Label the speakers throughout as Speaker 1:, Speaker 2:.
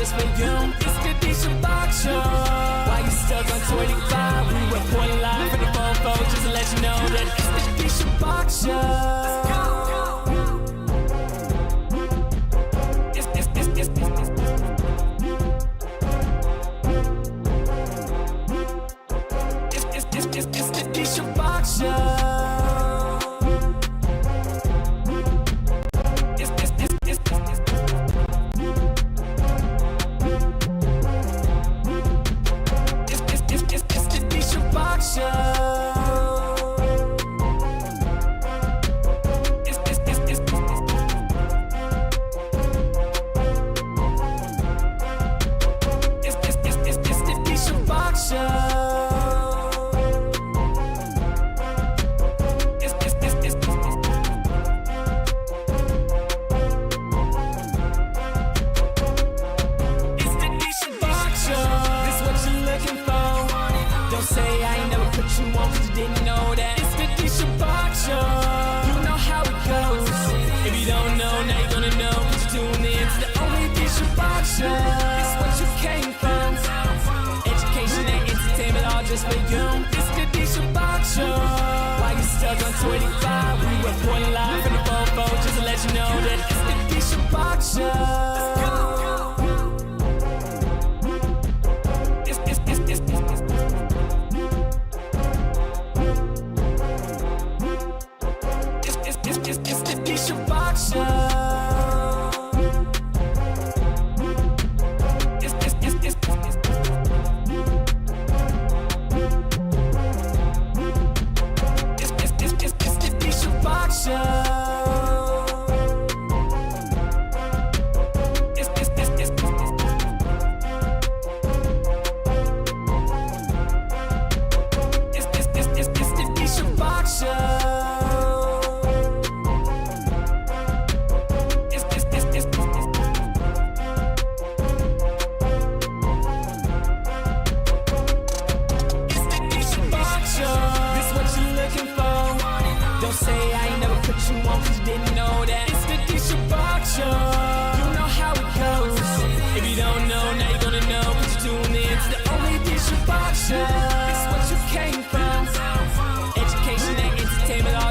Speaker 1: just for you. It's the D Shabach Show. Why you stuck on 25? We reporting live from the phone, just to let you know that it's the D Shabach Show. It's the D Shabach Show. For you, it's the D Shabach Show. Why you stuck on 25? We reporting live from the phone, just to let you know that it's the D Shabach Show. It's the D Shabach Show.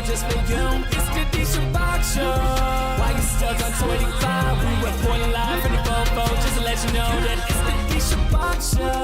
Speaker 1: Just for you, it's the D Shabach Show. Why you stuck on 25? We reporting live from the phone, just to let you know that it's the D Shabach Show.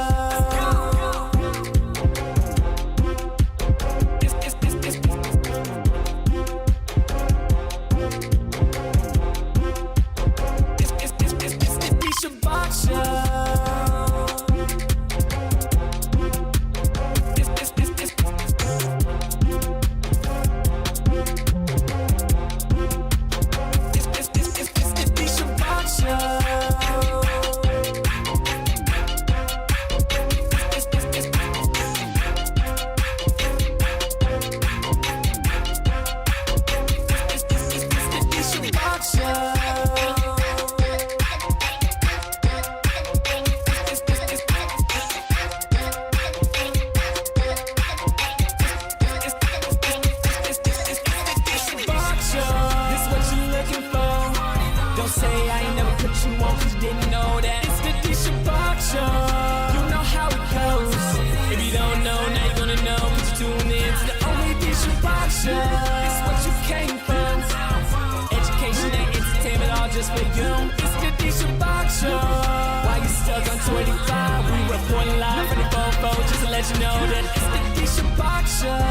Speaker 1: Just for you, it's the D Shabach Show. Why you stuck on 25? We reporting live from the phone, just to let you know that it's the D Shabach Show.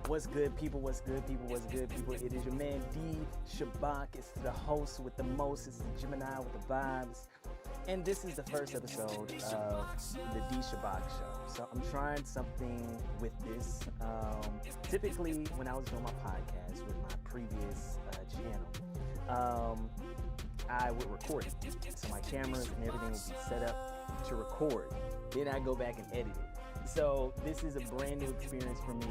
Speaker 2: What's good, people? What's good, people? What's good, people? It is your man D Shabach. It's the host with the most. It's the Gemini with the vibes. And this is the first episode of the D Shabach Show. So I'm trying something with this. Typically, when I was doing my podcast with my previous channel, I would record it. So my cameras and everything would be set up to record. Then I go back and edit it. So this is a brand new experience for me,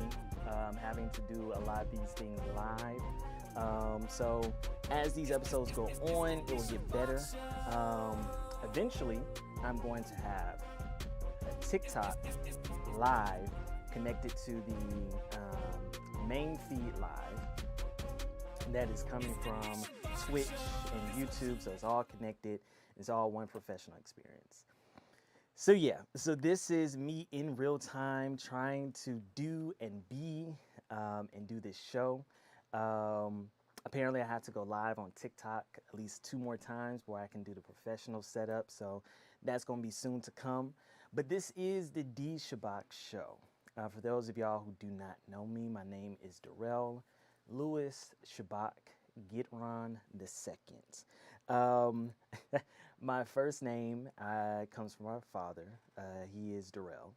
Speaker 2: having to do a lot of these things live. So as these episodes go on, it will get better. Eventually, I'm going to have a TikTok live connected to the main feed live that is coming from Twitch and YouTube, so it's all connected. It's all one professional experience. So yeah, so this is me in real time trying to do and be and do this show. Apparently I have to go live on TikTok at least 2 more times where I can do the professional setup, so that's going to be soon to come. But this is the D Shabach Show. For those of y'all who do not know me, my name is Darrell Lewis Shabach Gitron II. My first name comes from my father. He is Darrell.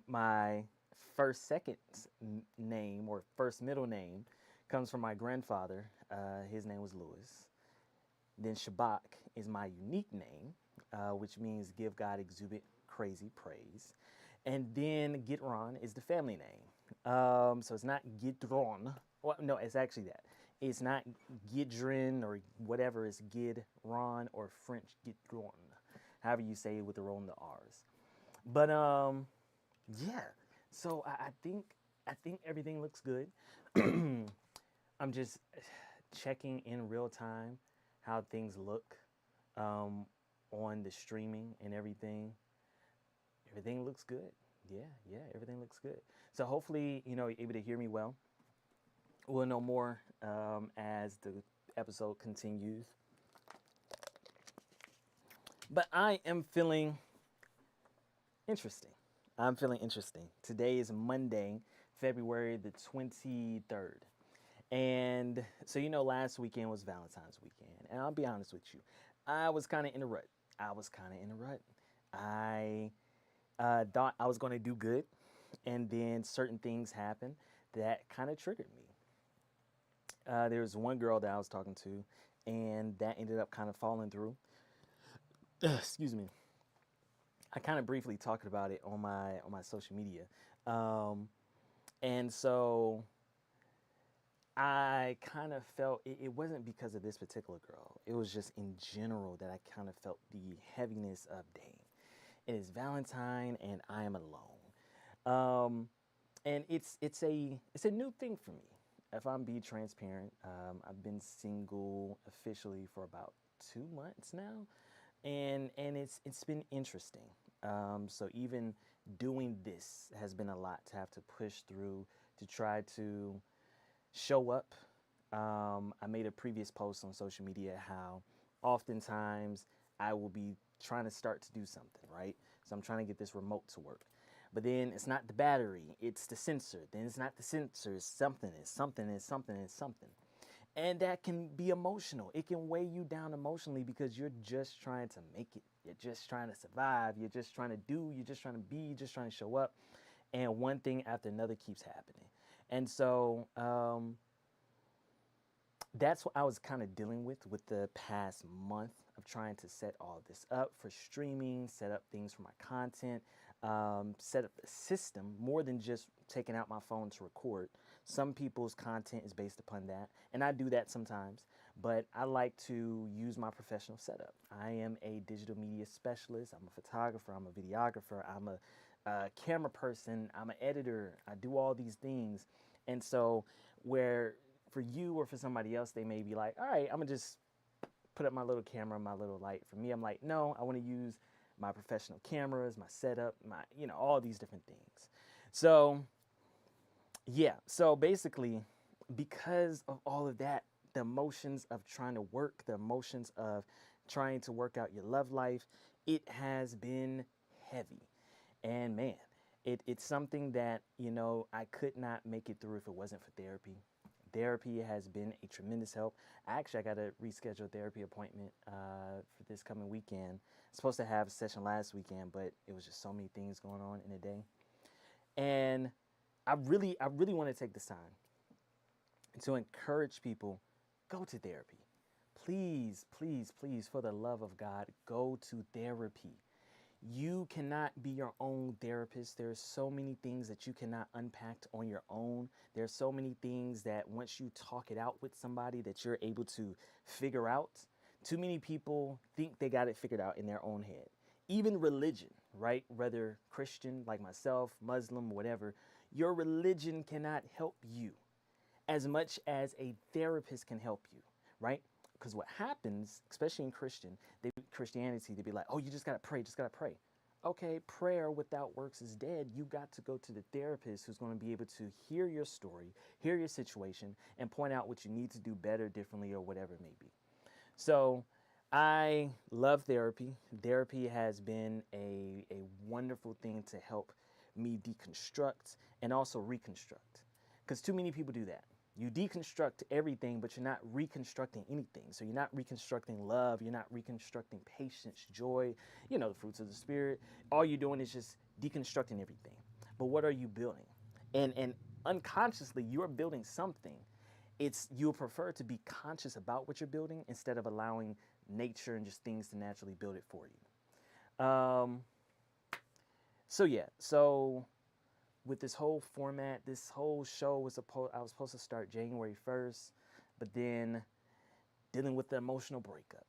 Speaker 2: My second name or first middle name comes from my grandfather. His name was Lewis. Then Shabach is my unique name, which means give God exuberant crazy praise. And then Gitron is the family name. So it's not Gitron. Well, no, it's actually that. It's not Gidron or whatever. It's Gidron or French Gidron, however you say it with the roll in the R's. But yeah. So I think everything looks good. I'm just checking in real time how things look on the streaming and everything. Everything looks good. Yeah, everything looks good. So hopefully, you're able to hear me well. We'll know more as the episode continues. But I am feeling interesting. Today is Monday, February the 23rd. And so, last weekend was Valentine's weekend. And I'll be honest with you, I was kind of in a rut. I thought I was going to do good. And then certain things happened that kind of triggered me. There was one girl that I was talking to, and that ended up kind of falling through. Excuse me. I kind of briefly talked about it on my social media. And so I kind of felt it wasn't because of this particular girl. It was just in general that I kind of felt the heaviness of, dang, it is Valentine and I am alone. And it's a new thing for me. If I'm being transparent, I've been single officially for about 2 months now, and it's been interesting. So even doing this has been a lot to have to push through to try to show up. I made a previous post on social media how oftentimes I will be trying to start to do something, right? So I'm trying to get this remote to work. But then it's not the battery, it's the sensor. Then it's not the sensor, it's something. And that can be emotional. It can weigh you down emotionally because you're just trying to make it. You're just trying to survive. You're just trying to do. You're just trying to be. You're just trying to show up. And one thing after another keeps happening. And so that's what I was kind of dealing with the past month of trying to set all this up for streaming, set up things for my content, set up a system more than just taking out my phone to record. Some people's content is based upon that, and I do that sometimes, but I like to use my professional setup. I am a digital media specialist. I'm a photographer. I'm a videographer. I'm a camera person. I'm an editor. I do all these things. And so where for you or for somebody else, they may be like, all right, I'm going to just put up my little camera, my little light. For me, I'm like, no, I want to use my professional cameras, my setup, all these different things. So, yeah. So basically, because of all of that, the emotions of trying to work, the emotions of trying to work out your love life, it has been heavy. And man, it's something that, I could not make it through if it wasn't for therapy. Therapy has been a tremendous help. Actually, I got a rescheduled therapy appointment for this coming weekend. I'm supposed to have a session last weekend, but it was just so many things going on in a day. And I really want to take this time to encourage people, go to therapy. please, please, please, for the love of God, go to therapy. You cannot be your own therapist. There's so many things that you cannot unpack on your own. There's so many things that once you talk it out with somebody that you're able to figure out. Too many people think they got it figured out in their own head. Even religion, right? Whether Christian like myself, Muslim, whatever, your religion cannot help you as much as a therapist can help you, right? Because what happens, especially in Christianity, they'd be like, oh, you just got to pray, just got to pray. Okay, prayer without works is dead. You got to go to the therapist who's going to be able to hear your story, hear your situation, and point out what you need to do better, differently, or whatever it may be. So I love therapy. Therapy has been a wonderful thing to help me deconstruct and also reconstruct. Because too many people do that. You deconstruct everything, but you're not reconstructing anything. So you're not reconstructing love. You're not reconstructing patience, joy, the fruits of the Spirit. All you're doing is just deconstructing everything. But what are you building? And unconsciously, you're building something. You'll prefer to be conscious about what you're building instead of allowing nature and just things to naturally build it for you. So with this whole format, this whole show I was supposed to start January 1st, but then dealing with the emotional breakup.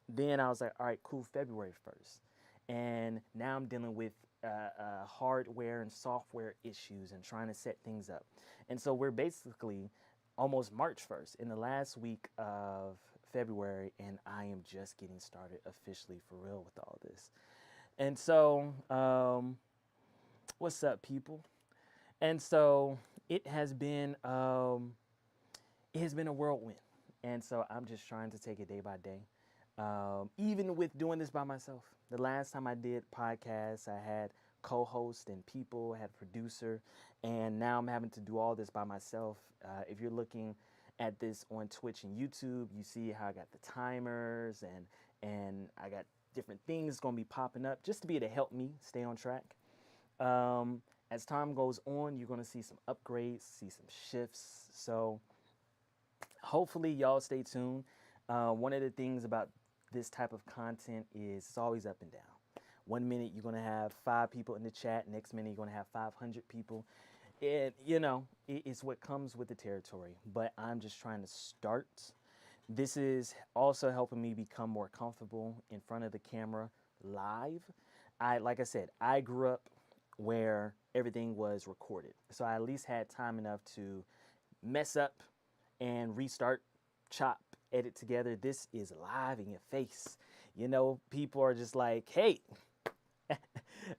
Speaker 2: Then I was like, all right, cool, February 1st. And now I'm dealing with hardware and software issues and trying to set things up. And so we're basically almost March 1st, in the last week of February, and I am just getting started officially for real with all this. And so, what's up, people? And so it has been a whirlwind. And so I'm just trying to take it day by day. Even with doing this by myself. The last time I did podcasts, I had co-host and people, I had a producer, and now I'm having to do all this by myself. If you're looking at this on Twitch and YouTube, you see how I got the timers and I got different things going to be popping up just to be able to help me stay on track. As time goes on, you're going to see some upgrades, see some shifts. So hopefully y'all stay tuned. One of the things about this type of content is it's always up and down. 1 minute you're going to have 5 people in the chat. Next minute you're going to have 500 people. And, it's what comes with the territory. But I'm just trying to start. This is also helping me become more comfortable in front of the camera live. Like I said, I grew up where everything was recorded. So I at least had time enough to mess up and restart, chop, edit together. This is live in your face. People are just like, hey.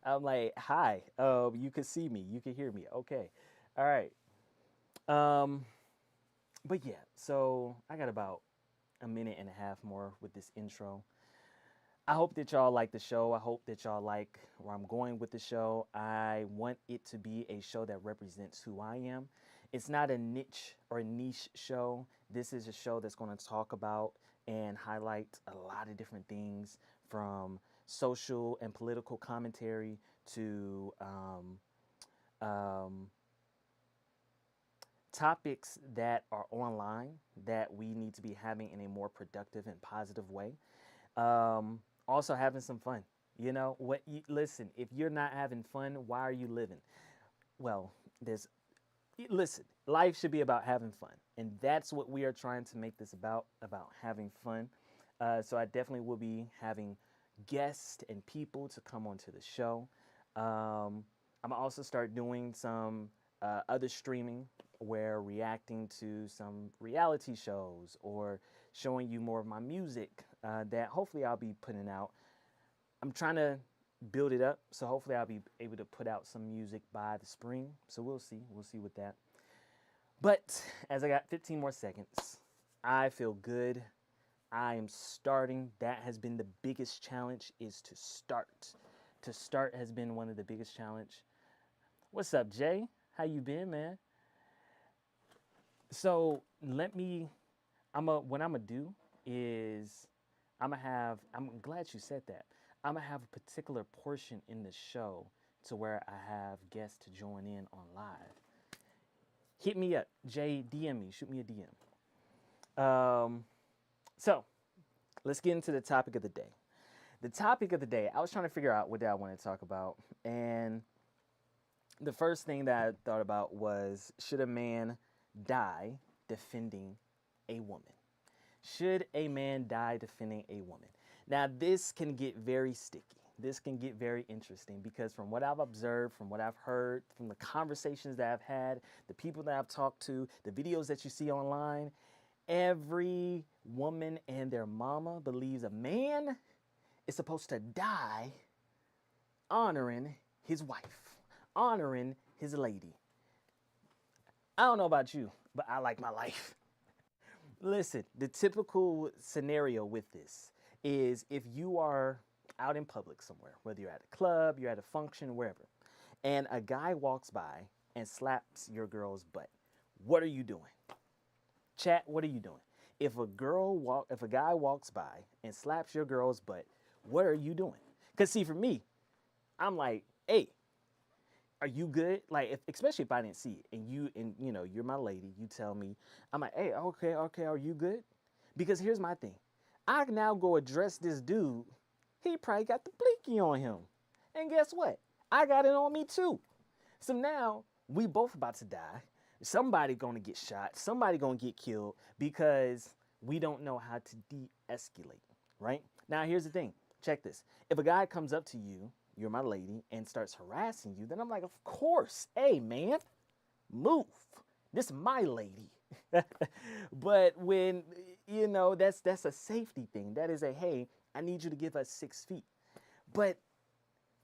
Speaker 2: I'm like, hi. You can see me. You can hear me. Okay. All right. But yeah, so I got about a minute and a half more with this intro. I hope that y'all like the show. I hope that y'all like where I'm going with the show. I want it to be a show that represents who I am. It's not a niche or a niche show. This is a show that's going to talk about and highlight a lot of different things, from social and political commentary to topics that are online that we need to be having in a more productive and positive way. Also having some fun. Listen, if you're not having fun, why are you living? Well, listen, life should be about having fun. And that's what we are trying to make this about having fun. So I definitely will be having guests and people to come onto the show. I'm gonna also start doing some other streaming where reacting to some reality shows or showing you more of my music that hopefully I'll be putting out. I'm trying to build it up, so hopefully I'll be able to put out some music by the spring. So we'll see with that. But as I got 15 more seconds, I feel good. I am starting. That has been the biggest challenge, is to start. To start has been one of the biggest challenge. What's up, Jay? How you been, man? So what I'm gonna do is I'm glad you said that. I'm gonna have a particular portion in the show to where I have guests to join in on live. Hit me up, Jay, DM me, shoot me a DM. So let's get into the topic of the day. The topic of the day, I was trying to figure out what I wanted to talk about. And the first thing that I thought about was, should a man die defending a woman? Should a man die defending a woman? Now, this can get very sticky. This can get very interesting because from what I've observed, from what I've heard, from the conversations that I've had, the people that I've talked to, the videos that you see online, every woman and their mama believes a man is supposed to die honoring his wife, honoring his lady. I don't know about you, but I like my life. Listen, the typical scenario with this is if you are out in public somewhere, whether you're at a club, you're at a function, wherever, and a guy walks by and slaps your girl's butt, what are you doing? Chat, what are you doing? If a guy walks by and slaps your girl's butt, what are you doing? Because see, for me, I'm like, hey, are you good? Like, especially if I didn't see it, and you're my lady, you tell me, I'm like, hey, okay, are you good? Because here's my thing, I now go address this dude. He probably got the blinky on him, and guess what? I got it on me too. So now we both about to die. Somebody gonna get shot. Somebody gonna get killed because we don't know how to de-escalate. Right now, here's the thing. Check this. If a guy comes up to you, you're my lady, and starts harassing you, then I'm like, of course, hey man, move. This is my lady. But when, that's a safety thing. That is a, hey, I need you to give us 6 feet. But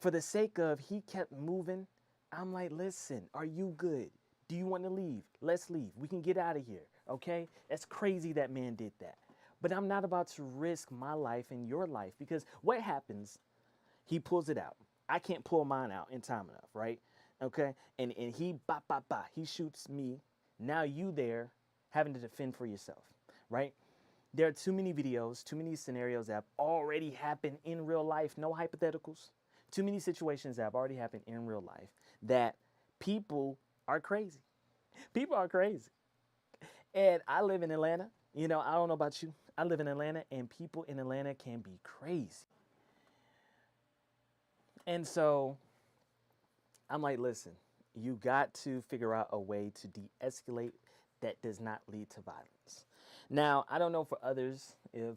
Speaker 2: for the sake of he kept moving, I'm like, listen, are you good? Do you want to leave? Let's leave. We can get out of here, okay? That's crazy that man did that. But I'm not about to risk my life and your life because what happens, he pulls it out. I can't pull mine out in time enough, right? Okay? And he, he shoots me. Now you there having to defend for yourself, right? There are too many videos, too many scenarios that have already happened in real life, no hypotheticals. Too many situations that have already happened in real life that people are crazy. People are crazy. And I live in Atlanta. I don't know about you. I live in Atlanta, and people in Atlanta can be crazy. And so I'm like, listen, you got to figure out a way to de-escalate that does not lead to violence. Now, I don't know for others if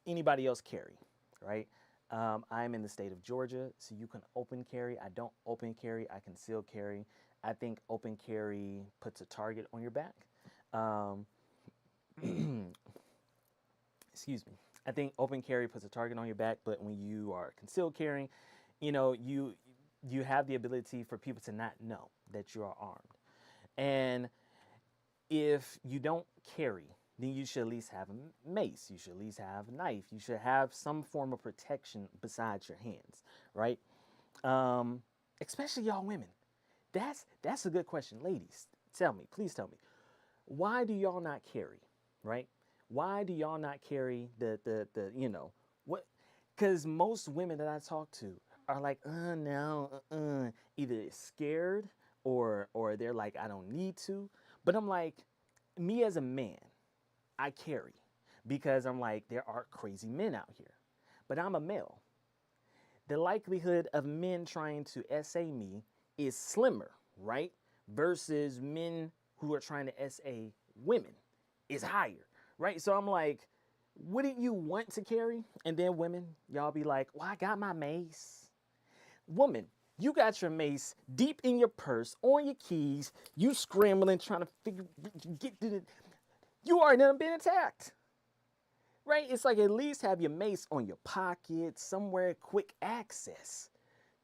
Speaker 2: anybody else carry, right? I'm in the state of Georgia, so you can open carry. I don't open carry. I conceal carry. I think open carry puts a target on your back. Excuse me. I think open carry puts a target on your back, but when you are concealed carrying, you have the ability for people to not know that you are armed. And if you don't carry, then you should at least have a mace. You should at least have a knife. You should have some form of protection besides your hands, right? Especially y'all women. That's a good question. Ladies, please tell me, why do y'all not carry, right? Why do y'all not carry what? Because most women that I talk to are like, no, either scared or they're like, I don't need to. But I'm like, me as a man, I carry because I'm like, there are crazy men out here, but I'm a male. The likelihood of men trying to SA me is slimmer, right? Versus men who are trying to SA women is higher, right? So I'm like, wouldn't you want to carry? And then women, y'all be like, well, I got my mace. Woman, you got your mace deep in your purse, on your keys, you scrambling, trying to get to the, you already done been attacked, right? It's like at least have your mace on your pocket, somewhere, quick access.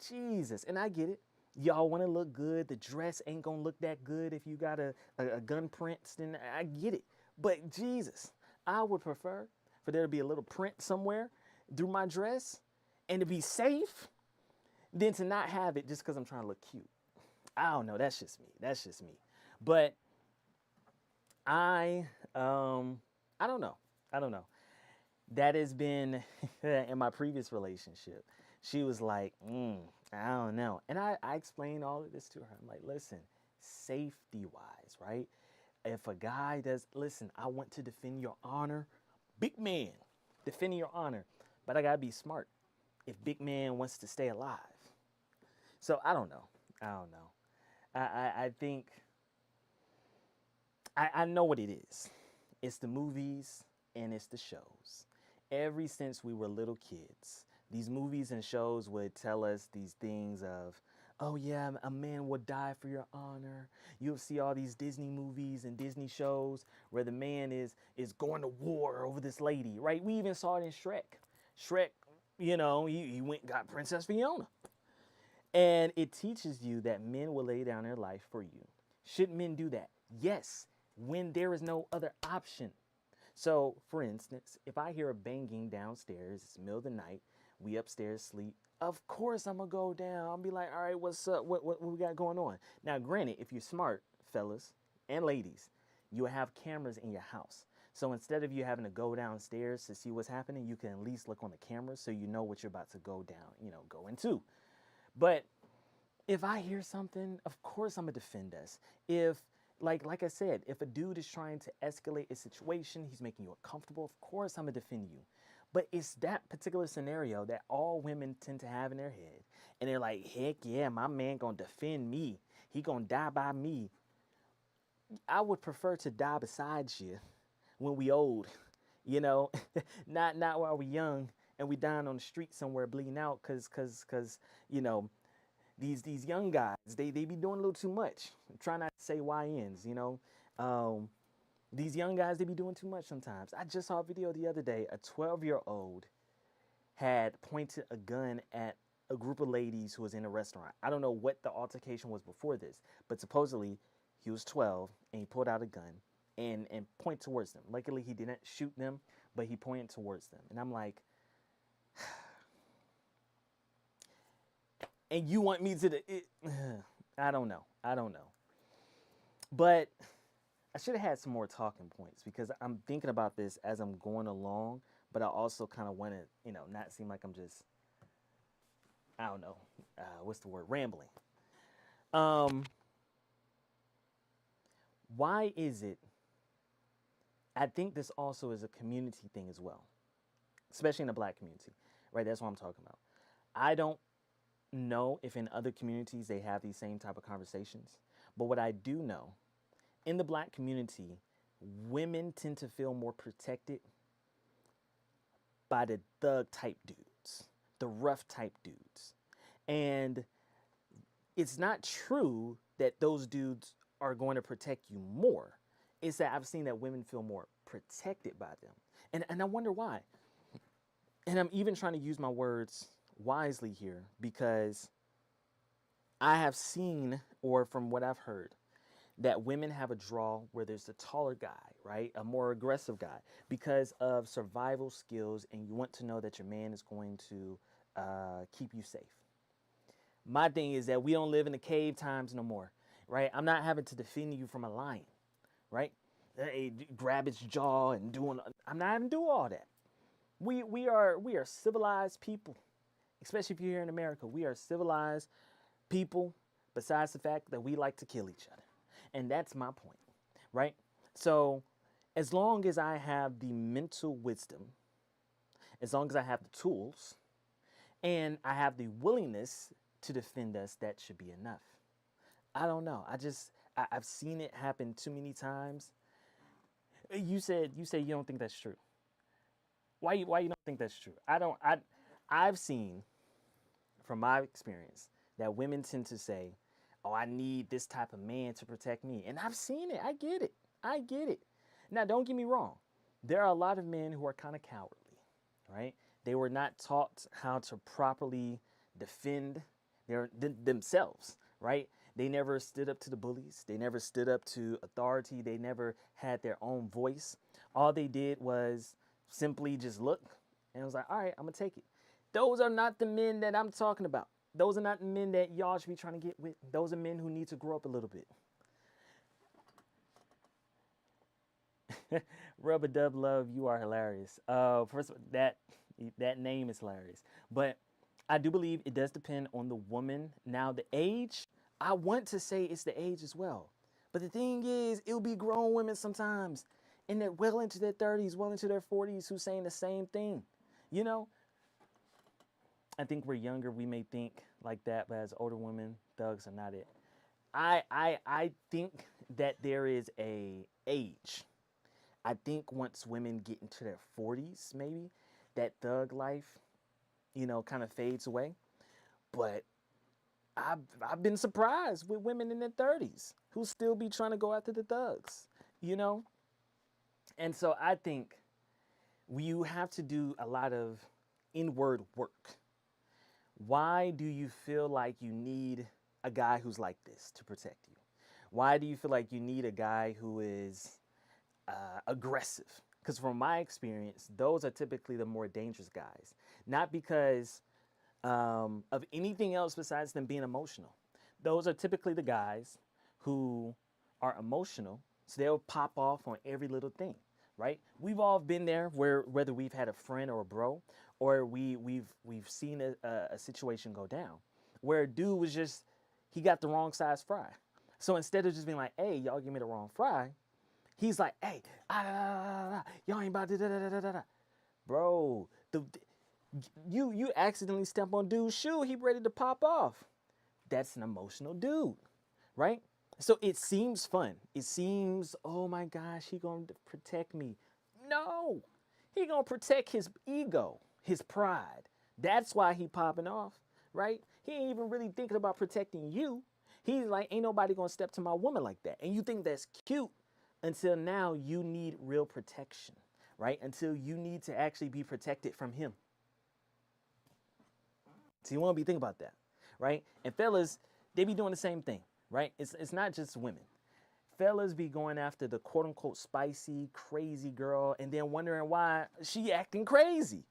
Speaker 2: Jesus, and I get it. Y'all want to look good. The dress ain't going to look that good if you got a gun print. Then I get it. But Jesus, I would prefer for there to be a little print somewhere through my dress and to be safe than to not have it just because I'm trying to look cute. I don't know. That's just me. But I don't know. That has been in my previous relationship. She was like, I don't know. And I explained all of this to her. I'm like, listen, safety wise, right? If a guy does, listen, I want to defend your honor. Big man, defending your honor, but I gotta be smart if big man wants to stay alive. So I don't know. I don't know. I think I know what it is. It's the movies and it's the shows. Ever since we were little kids, these movies and shows would tell us these things of, oh yeah, a man will die for your honor. You'll see all these Disney movies and Disney shows where the man is going to war over this lady, right? We even saw it in Shrek. Shrek, he went and got Princess Fiona. And it teaches you that men will lay down their life for you. Should men do that? Yes, when there is no other option. So, for instance, if I hear a banging downstairs, it's the middle of the night, we upstairs sleep, of course I'm gonna go down. I'll be like, all right, what's up? What we got going on? Now, granted, if you're smart, fellas and ladies, you will have cameras in your house. So instead of you having to go downstairs to see what's happening, you can at least look on the camera so you know what you're about to go down, go into. But if I hear something, of course I'm gonna defend us. If, like I said, if a dude is trying to escalate a situation, he's making you uncomfortable, of course I'm gonna defend you. But it's that particular scenario that all women tend to have in their head. And they're like, heck yeah, my man gonna defend me. He gonna die by me. I would prefer to die beside you when we old, not while we young and we dying on the street somewhere bleeding out cause these young guys, they be doing a little too much. I'm trying not to say YNs, these young guys, they be doing too much sometimes. I just saw a video the other day. A 12-year-old had pointed a gun at a group of ladies who was in a restaurant. I don't know what the altercation was before this, but supposedly he was 12 and he pulled out a gun and pointed towards them. Luckily, he didn't shoot them, but he pointed towards them. And I'm like, and you want me to, I don't know. But I should have had some more talking points because I'm thinking about this as I'm going along, but I also kind of want to, not seem like I'm just, I don't know, what's the word, rambling. Why is it, I think this also is a community thing as well, especially in the Black community, right? That's what I'm talking about. I don't know if in other communities they have these same type of conversations, but what I do know, in the Black community, women tend to feel more protected by the thug type dudes, the rough type dudes. And it's not true that those dudes are going to protect you more. It's that I've seen that women feel more protected by them. And I wonder why. And I'm even trying to use my words wisely here because I have seen, or from what I've heard, that women have a draw where there's a taller guy, right? A more aggressive guy because of survival skills, and you want to know that your man is going to keep you safe. My thing is that we don't live in the cave times no more, right? I'm not having to defend you from a lion, right? Hey, grab its jaw and I'm not having to do all that. We are civilized people, especially if you're here in America. We are civilized people, besides the fact that we like to kill each other. And that's my point, right? So as long as I have the mental wisdom, as long as I have the tools, and I have the willingness to defend us, that should be enough. I don't know. I've seen it happen too many times. You say you don't think that's true. Why you don't think that's true? I've seen from my experience that women tend to say, oh, I need this type of man to protect me. And I've seen it. I get it. Now, don't get me wrong. There are a lot of men who are kind of cowardly, right? They were not taught how to properly defend themselves, right? They never stood up to the bullies. They never stood up to authority. They never had their own voice. All they did was simply just look and was like, all right, I'm going to take it. Those are not the men that I'm talking about. Those are not the men that y'all should be trying to get with. Those are men who need to grow up a little bit. Rub-a-dub love, you are hilarious. First of all, that name is hilarious. But I do believe it does depend on the woman. Now, the age, I want to say it's the age as well. But the thing is, it'll be grown women sometimes. and they're well into their 30s, well into their 40s, who's saying the same thing. You know, I think we're younger, we may think like that, but as older women, thugs are not it. I think that there is a age. I think once women get into their 40s, maybe, that thug life, you know, kind of fades away. But I've been surprised with women in their 30s who still be trying to go after the thugs, you know? And so I think you have to do a lot of inward work. Why do you feel like you need a guy who's like this to protect you? Why do you feel like you need a guy who is aggressive? Because from my experience, those are typically the more dangerous guys. Not because of anything else besides them being emotional. Those are typically the guys who are emotional, so they'll pop off on every little thing, right? We've all been there where whether we've had a friend or a bro, or we've seen a situation go down where a dude was just, he got the wrong size fry. So instead of just being like, hey, y'all give me the wrong fry, he's like, hey, y'all ain't about to da da da da da. Bro, you accidentally step on dude's shoe, he ready to pop off. That's an emotional dude, right? So it seems fun. It seems, oh my gosh, he gonna protect me. No, he gonna protect his ego, his pride. That's why he popping off, right? He ain't even really thinking about protecting you. He's like, ain't nobody gonna step to my woman like that. And you think that's cute until now you need real protection, right? Until you need to actually be protected from him. So you want to be thinking about that, right? And fellas, they be doing the same thing, right? It's not just women. Fellas be going after the quote unquote spicy, crazy girl and then wondering why she acting crazy.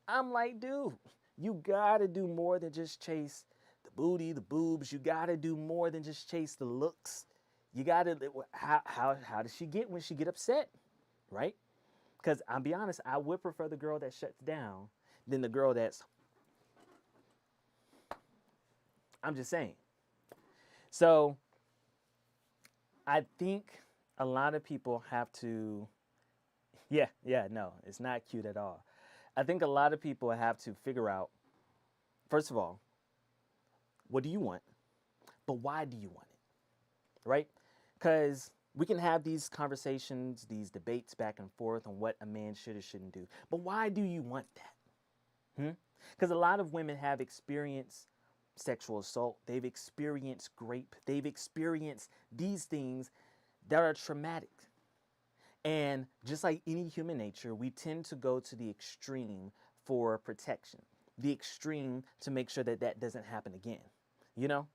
Speaker 2: I'm like, dude, you gotta do more than just chase the booty, the boobs. You gotta do more than just chase the looks. You gotta, how does she get when she get upset, right? Because I'll be honest, I would prefer the girl that shuts down than the girl that's, I'm just saying. So I think a lot of people have to, no, it's not cute at all. I think a lot of people have to figure out, first of all, what do you want? But why do you want it? Right? Because we can have these conversations, these debates back and forth on what a man should or shouldn't do. But why do you want that? Because a lot of women have experienced sexual assault. They've experienced rape. They've experienced these things that are traumatic. And just like any human nature, we tend to go to the extreme for protection, the extreme to make sure that that doesn't happen again, you know?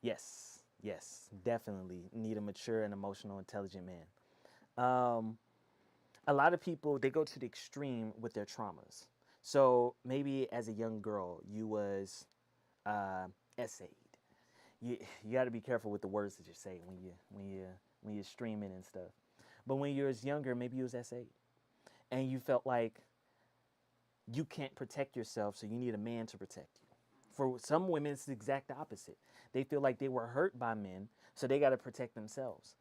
Speaker 2: Yes, definitely need a mature and emotional, intelligent man. A lot of people, they go to the extreme with their traumas. So maybe as a young girl, you was essayed. You got to be careful with the words that you say when you're streaming and stuff. But when you was younger, maybe you was essayed, and you felt like you can't protect yourself, so you need a man to protect you. For some women, it's the exact opposite. They feel like they were hurt by men, so they got to protect themselves.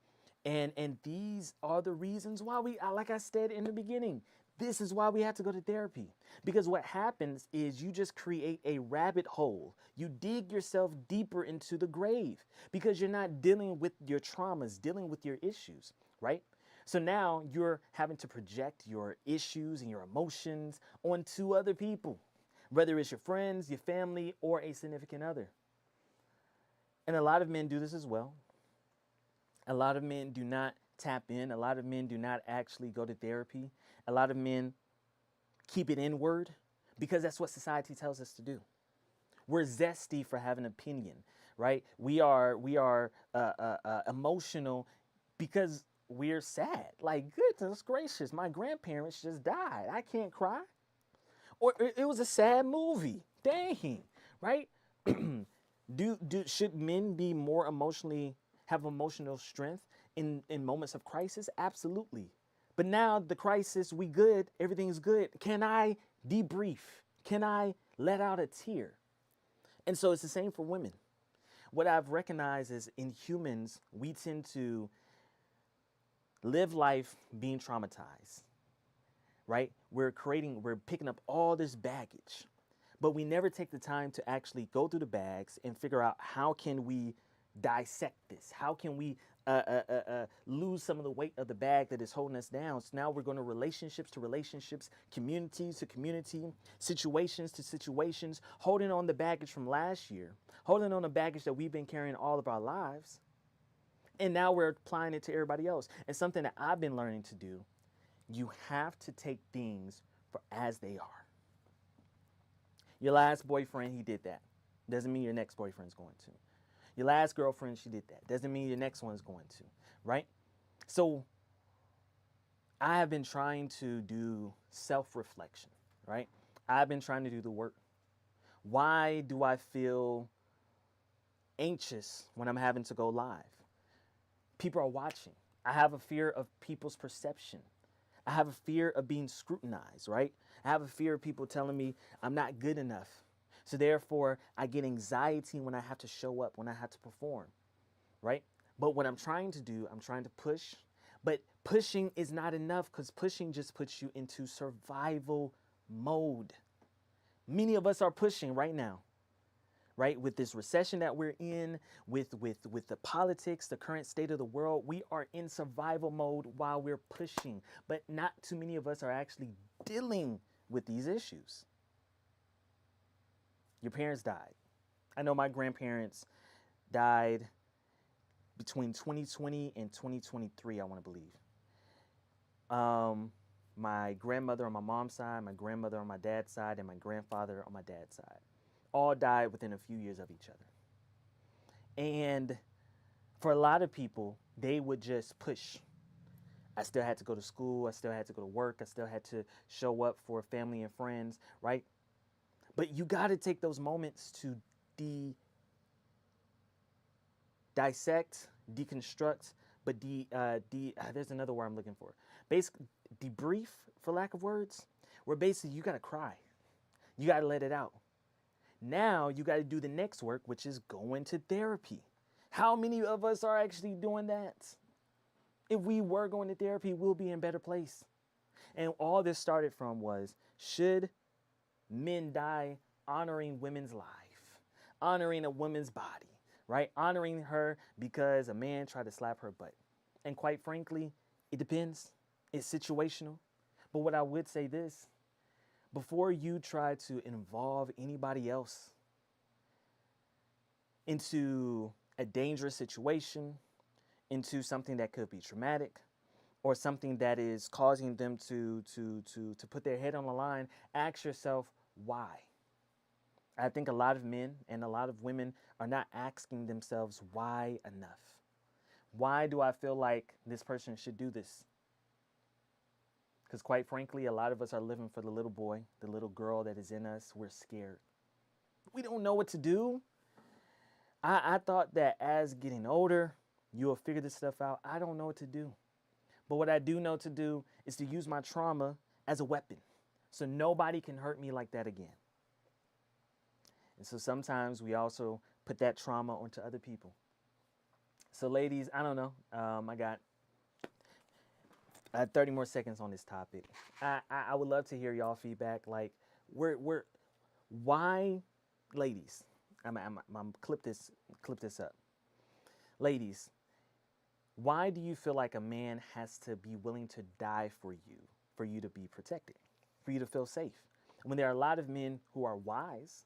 Speaker 2: And these are the reasons why like I said in the beginning, this is why we have to go to therapy. Because what happens is you just create a rabbit hole. You dig yourself deeper into the grave because you're not dealing with your traumas, dealing with your issues, right? So now you're having to project your issues and your emotions onto other people, whether it's your friends, your family, or a significant other. And a lot of men do this as well. A lot of men do not tap in. A lot of men do not actually go to therapy. A lot of men keep it inward because that's what society tells us to do. We're zesty for having an opinion, right? We are emotional because we're sad. Like, goodness gracious, my grandparents just died. I can't cry. Or it was a sad movie. Dang, right? Should men be more emotionally, have emotional strength in moments of crisis? Absolutely. But now the crisis, we good, everything's good. Can I debrief? Can I let out a tear? And so it's the same for women. what I've recognized is in humans, we tend to live life being traumatized, right? We're picking up all this baggage, but we never take the time to actually go through the bags and figure out how can we dissect this? How can we lose some of the weight of the bag that is holding us down? So now we're going to relationships, community to community, situations to situations, holding on the baggage from last year, holding on the baggage that we've been carrying all of our lives. And now we're applying it to everybody else. And something that I've been learning to do, you have to take things for as they are. Your last boyfriend, he did that. Doesn't mean your next boyfriend's going to. Your last girlfriend, she did that. Doesn't mean your next one's going to, right? So I have been trying to do self-reflection, right? I've been trying to do the work. Why do I feel anxious when I'm having to go live? People are watching. I have a fear of people's perception. I have a fear of being scrutinized, right? I have a fear of people telling me I'm not good enough. So therefore, I get anxiety when I have to show up, when I have to perform, right? But what I'm trying to do, I'm trying to push. But pushing is not enough because pushing just puts you into survival mode. Many of us are pushing right now, right? With this recession that we're in, with the politics, the current state of the world, we are in survival mode while we're pushing. But not too many of us are actually dealing with these issues. Your parents died. I know my grandparents died between 2020 and 2023, I want to believe. My grandmother on my mom's side, my grandmother on my dad's side, and my grandfather on my dad's side all died within a few years of each other. And for a lot of people, they would just push. I still had to go to school. I still had to go to work. I still had to show up for family and friends, right? But you got to take those moments to dissect, deconstruct, but there's another word I'm looking for. Basically, debrief, for lack of words, where basically you got to cry. You got to let it out. Now you got to do the next work, which is going to therapy. How many of us are actually doing that? If we were going to therapy, we'll be in a better place. And all this started from was, should men die honoring women's life, honoring a woman's body, right? Honoring her because a man tried to slap her butt. And quite frankly, it depends. It's situational. But what I would say this, before you try to involve anybody else into a dangerous situation, into something that could be traumatic, or something that is causing them to put their head on the line, ask yourself why. I think a lot of men and a lot of women are not asking themselves why enough. Why do I feel like this person should do this? Because quite frankly, a lot of us are living for the little boy, the little girl that is in us. We're scared. We don't know what to do. I thought that as getting older, you will figure this stuff out. I don't know what to do. But what I do know to do is to use my trauma as a weapon so nobody can hurt me like that again. And so sometimes we also put that trauma onto other people. So ladies, I don't know. I got 30 more seconds on this topic. I would love to hear y'all feedback. Like, why, ladies? I'm clip this up. Ladies, why do you feel like a man has to be willing to die for you to be protected, for you to feel safe? When there are a lot of men who are wise,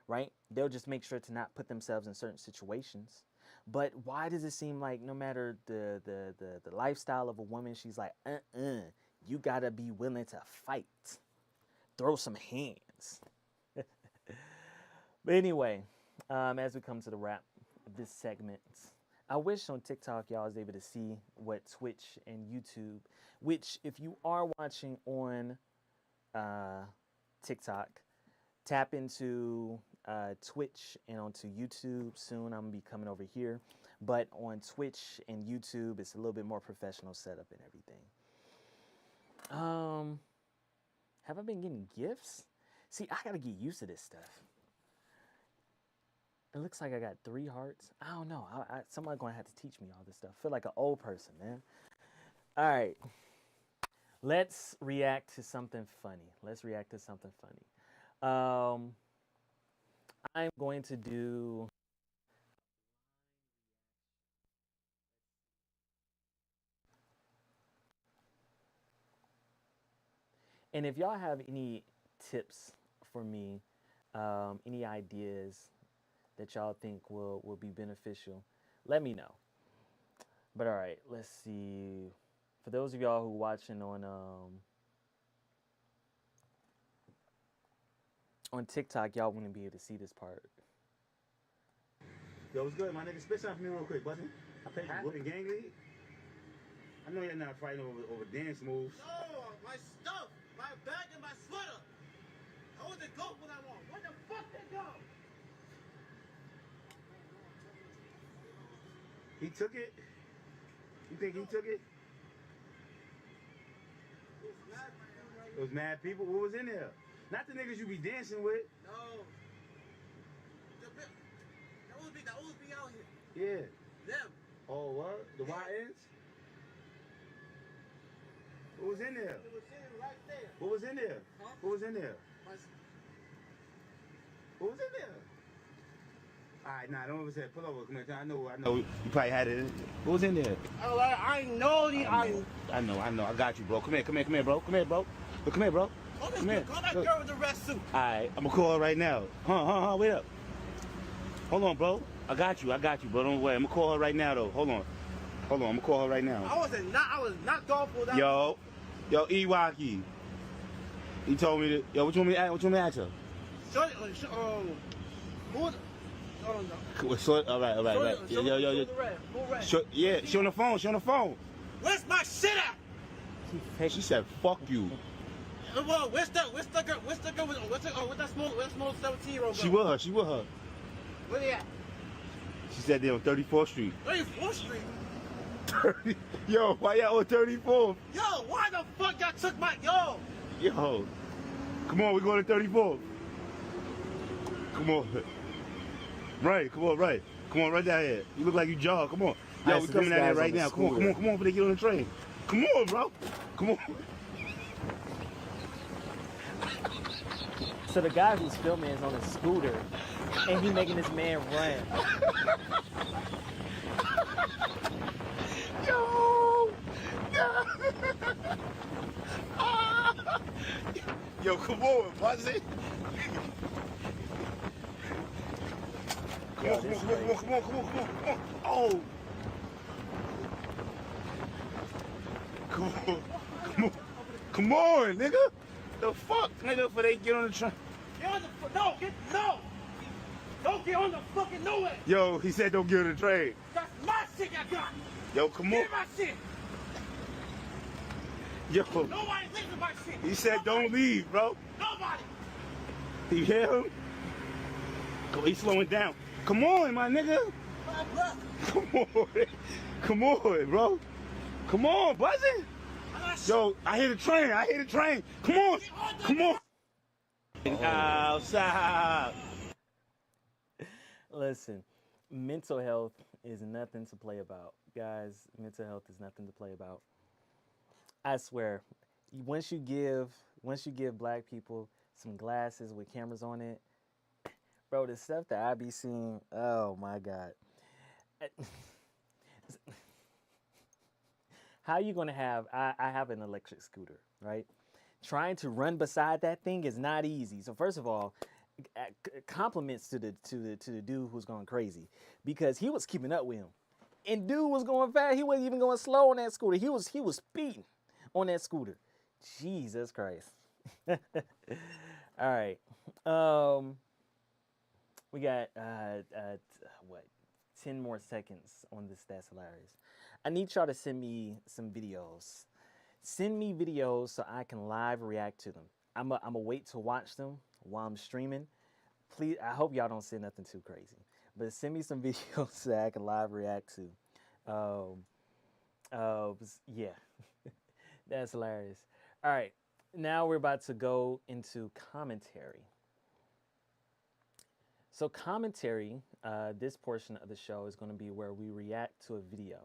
Speaker 2: right? They'll just make sure to not put themselves in certain situations. But why does it seem like no matter the lifestyle of a woman, she's like, you gotta be willing to fight, throw some hands. But anyway, as we come to the wrap of this segment, I wish on TikTok y'all was able to see what Twitch and YouTube, which if you are watching on TikTok, tap into Twitch and onto YouTube. Soon I'm gonna be coming over here, but on Twitch and YouTube it's a little bit more professional setup and everything. Have I been getting gifts? See, I gotta get used to this stuff. It looks like I got 3 hearts. I don't know. Somebody's gonna have to teach me all this stuff. I feel like an old person, man. All right. Let's react to something funny. Let's react to something funny. I'm going to do. And if y'all have any tips for me, any ideas that y'all think will be beneficial, let me know. But all right, let's see. For those of y'all who watching on TikTok, y'all wouldn't be able to see this part.
Speaker 3: Yo, what's good, my nigga? Spit something for me real quick, buddy. I paid you whooping gang league. I know you're not fighting over dance moves.
Speaker 4: No, my stuff, my bag and my sweater. I want the goat when I want. Where the fuck they go?
Speaker 3: He took it? You think he took it? It was mad people. What was in there? Not the niggas you be dancing with.
Speaker 4: No. That always be out here.
Speaker 3: Yeah.
Speaker 4: Them.
Speaker 3: Oh, what? The YNs? What was in there?
Speaker 4: It was sitting right there.
Speaker 3: What was in there?
Speaker 4: Huh?
Speaker 3: What was in there?
Speaker 4: My,
Speaker 3: What was in there? All right, nah, don't ever say pull over. Come here, I know. You probably had it. What was in there?
Speaker 4: I know the.
Speaker 3: I know. I got you, bro. Come here, bro. Come here, bro. Look, come here, bro.
Speaker 4: Call
Speaker 3: Come here.
Speaker 4: that
Speaker 3: Look.
Speaker 4: girl with the red suit.
Speaker 3: All right, I'm gonna call her right now. Wait up. Hold on, bro. I got you, bro. Don't worry. I'm gonna call her right now, though. Hold on. I'm gonna call her right now.
Speaker 4: I was not going for that.
Speaker 3: Yo, Iwaki. He told me to. Yo, what you want me to ask her? All right. Yo. Yeah, she on the phone.
Speaker 4: Where's my shit at?
Speaker 3: She said, "Fuck you."
Speaker 4: Well, where's the girl with that small 17-year-old girl?
Speaker 3: She with her.
Speaker 4: Where they at?
Speaker 3: She said they're on 34th Street.
Speaker 4: 34th Street.
Speaker 3: 30. Yo, why y'all on 34th?
Speaker 4: Yo, why the fuck y'all took my
Speaker 3: Yo, come on, we going to 34th. Come on. Right. Come on, right down here. You look like you jog. Come on. Yo, we coming down here right now. Come on, before they get on the train. Come on, bro. Come on.
Speaker 2: So the guy who's filming is on a scooter, and he making this man run.
Speaker 3: Yo, come on, Buzzy. Come on. Oh. Come on, nigga. The fuck, nigga, before they get on the train.
Speaker 4: Don't get on the fucking nowhere.
Speaker 3: Yo, he said don't get on the train.
Speaker 4: That's my shit I got.
Speaker 3: Yo, come on.
Speaker 4: Get my shit.
Speaker 3: Yo,
Speaker 4: Nobody leaving my shit.
Speaker 3: he said don't leave, bro.
Speaker 4: Nobody.
Speaker 3: You hear him? He's slowing down. Come on, my nigga. Come on, bro. Come on, Buzzy. Yo, I hear the train. Come on. Outside.
Speaker 2: Listen, mental health is nothing to play about. Guys, mental health is nothing to play about. I swear, once you give black people some glasses with cameras on it, bro, the stuff that I be seeing, oh my God. How you gonna have, I have an electric scooter, right? Trying to run beside that thing is not easy. So first of all, compliments to the dude who's going crazy, because he was keeping up with him, and dude was going fast. He wasn't even going slow on that scooter. He was speeding on that scooter. Jesus Christ. All right. We got what, 10 more seconds on this. That's hilarious. I need y'all to send me some videos. Send me videos so I can live react to them. I'm a wait to watch them while I'm streaming. Please, I hope y'all don't send nothing too crazy, but send me some videos so I can live react to. Yeah, that's hilarious. All right, now we're about to go into commentary. So commentary, this portion of the show is going to be where we react to a video,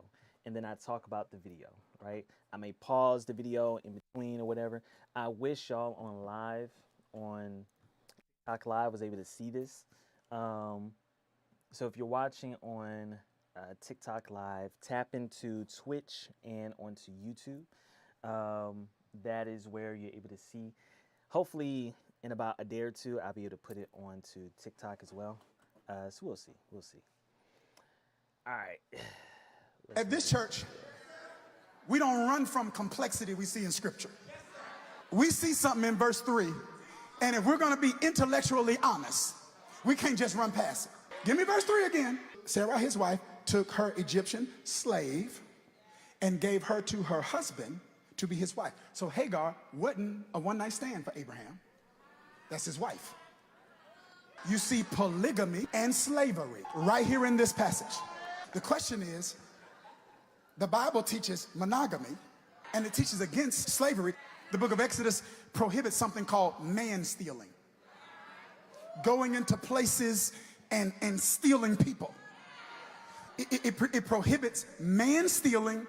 Speaker 2: and then I talk about the video, right? I may pause the video in between or whatever. I wish y'all on TikTok Live was able to see this. So if you're watching on TikTok Live, tap into Twitch and onto YouTube. That is where you're able to see. Hopefully, in about a day or two, I'll be able to put it onto TikTok as well. So we'll see. We'll see. All right.
Speaker 5: At this church, we don't run from complexity we see in Scripture. We see something in verse 3, and if we're going to be intellectually honest, we can't just run past it. Give me verse 3 again. Sarah, his wife, took her Egyptian slave and gave her to her husband to be his wife. So Hagar wasn't a one-night stand for Abraham. That's his wife. You see polygamy and slavery right here in this passage. The question is, the Bible teaches monogamy, and it teaches against slavery. The book of Exodus prohibits something called man-stealing. Going into places and stealing people. It prohibits man-stealing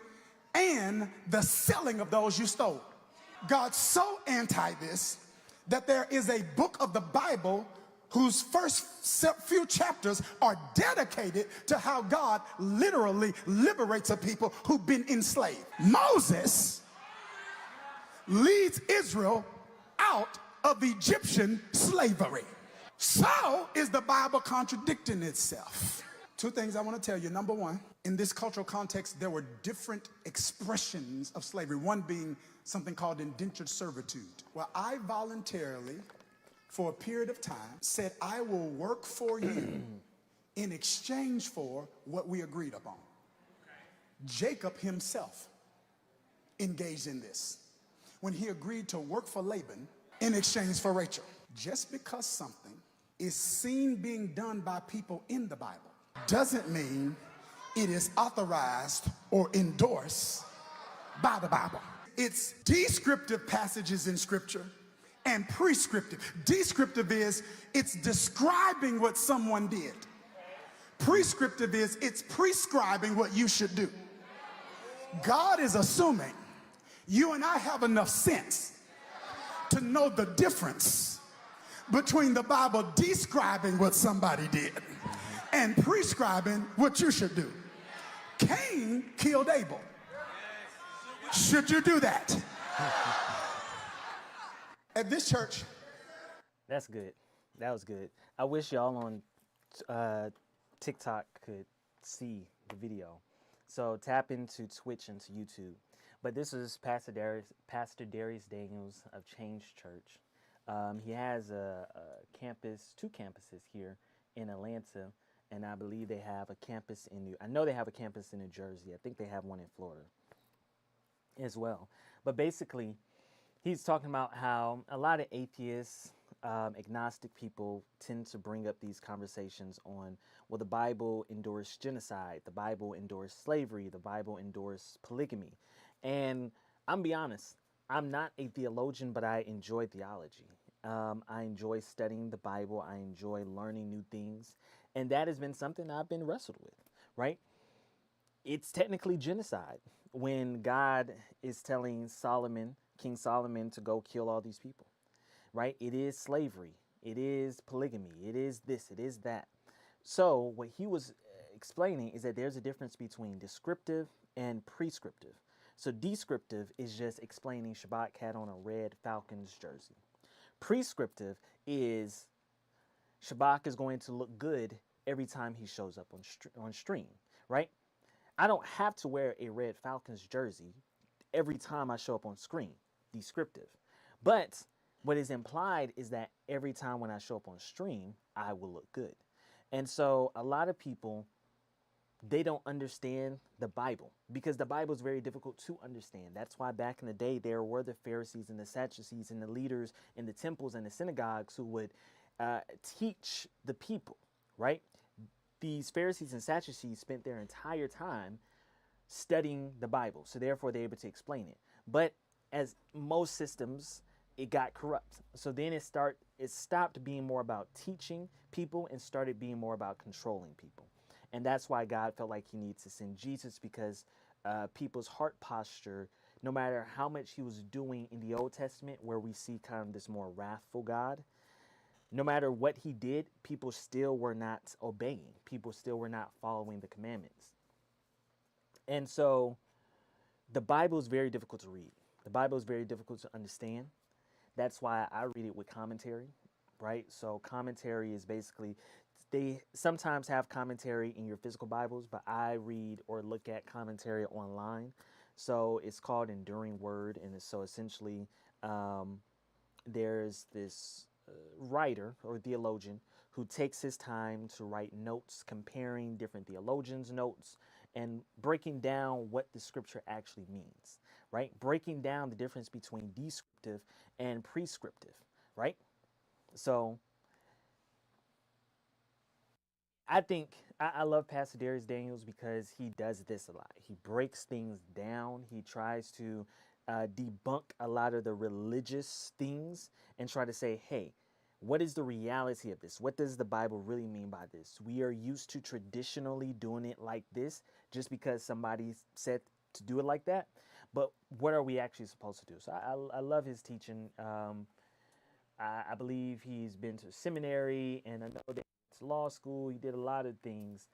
Speaker 5: and the selling of those you stole. God's so anti this that there is a book of the Bible whose first few chapters are dedicated to how God literally liberates a people who've been enslaved. Moses leads Israel out of Egyptian slavery. So is the Bible contradicting itself? Two things I want to tell you. Number one, in this cultural context, there were different expressions of slavery, one being something called indentured servitude, where I voluntarily, for a period of time, said, I will work for you in exchange for what we agreed upon. Jacob himself engaged in this when he agreed to work for Laban in exchange for Rachel. Just because something is seen being done by people in the Bible doesn't mean it is authorized or endorsed by the Bible. It's descriptive passages in Scripture and prescriptive. Descriptive is it's describing what someone did. Prescriptive is it's prescribing what you should do. God is assuming you and I have enough sense to know the difference between the Bible describing what somebody did and prescribing what you should do. Cain killed Abel. Should you do that? At this church.
Speaker 2: That's good. That was good. I wish y'all on TikTok could see the video. So tap into Twitch and to YouTube. But this is Pastor Darius Daniels of Change Church. He has a campus, two campuses here in Atlanta, and I believe they have a campus I know they have a campus in New Jersey. I think they have one in Florida as well. But basically, he's talking about how a lot of atheists, agnostic people tend to bring up these conversations on, well, the Bible endorsed genocide, the Bible endorsed slavery, the Bible endorsed polygamy. And I'm be honest, I'm not a theologian, but I enjoy theology. I enjoy studying the Bible. I enjoy learning new things. And that has been something I've been wrestled with, right? It's technically genocide when God is telling Solomon, King Solomon, to go kill all these people, right? It is slavery. It is polygamy. It is this. It is that. So what he was explaining is that there's a difference between descriptive and prescriptive. So descriptive is just explaining Shabach had on a red Falcons jersey. Prescriptive is Shabach is going to look good every time he shows up on stream, right? I don't have to wear a red Falcons jersey every time I show up on screen, descriptive. But what is implied is that every time when I show up on stream, I will look good. And so a lot of people, they don't understand the Bible because the Bible is very difficult to understand. That's why back in the day, there were the Pharisees and the Sadducees and the leaders in the temples and the synagogues who would teach the people, right? These Pharisees and Sadducees spent their entire time studying the Bible. So therefore, they're able to explain it. But as most systems it got corrupt. So then it stopped being more about teaching people and started being more about controlling people. And that's why God felt like he needs to send Jesus, because people's heart posture, no matter how much he was doing in the Old Testament, where we see kind of this more wrathful God, no matter what he did, people still were not obeying. People still were not following the commandments. And so the Bible is very difficult to read. The Bible is very difficult to understand. That's why I read it with commentary, right? So commentary is basically, they sometimes have commentary in your physical Bibles, but I read or look at commentary online. So it's called Enduring Word. And so essentially, there's this writer or theologian who takes his time to write notes comparing different theologians' notes and breaking down what the scripture actually means, right? Breaking down the difference between descriptive and prescriptive, right? So I think I love Pastor Darius Daniels because he does this a lot. He breaks things down. He tries to debunk a lot of the religious things and try to say, hey, what is the reality of this? What does the Bible really mean by this? We are used to traditionally doing it like this just because somebody said to do it like that. But what are we actually supposed to do? So I love his teaching. I believe he's been to seminary, and I know that it's law school. He did a lot of things